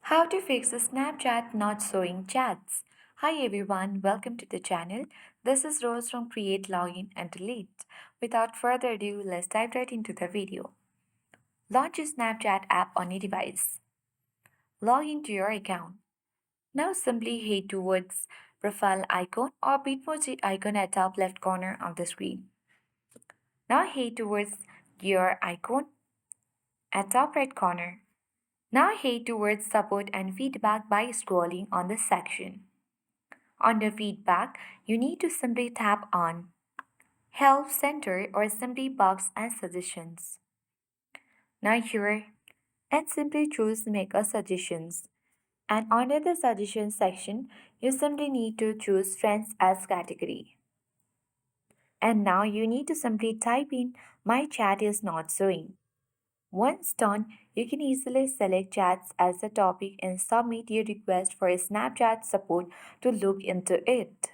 How to fix a Snapchat not showing chats. Hi everyone, welcome to the channel. This is Rose from Create, Login and Delete. Without further ado, let's dive right into the video. Launch a Snapchat app on your device. Log into your account. Now simply head towards profile icon or Bitmoji icon at top left corner of the screen. Now head towards your icon at top right corner. Now head towards support and feedback by scrolling on this section. Under feedback, you need to simply tap on Help Center or simply Box and Suggestions. Now here, and simply choose Make a Suggestions. And under the Suggestions section, you simply need to choose Friends as category. And now you need to simply type in My chat is not showing. Once done, you can easily select chats as a topic and submit your request for a Snapchat support to look into it.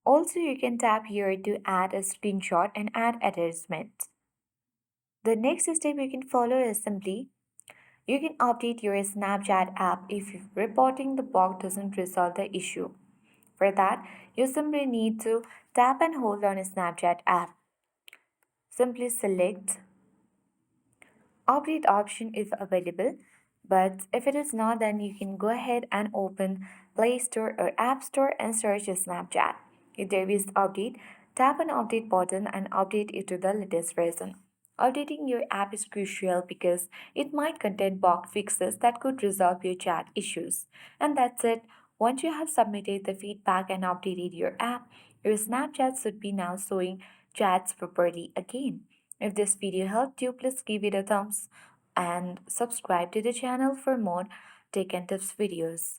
Also, you can tap here to add a screenshot and add attachment. The next step you can follow is simply you can update your Snapchat app if reporting the bug doesn't resolve the issue. For that, you simply need to tap and hold on a Snapchat app. Simply select update option if available, but if it is not, then you can go ahead and open Play Store or App Store and search Snapchat. If there is update, tap on update button and update it to the latest version. Updating your app is crucial because it might contain bug fixes that could resolve your chat issues. And that's it. Once you have submitted the feedback and updated your app, your Snapchat should be now showing chats properly again. If this video helped you, please give it a thumbs and subscribe to the channel for more tech and tips videos.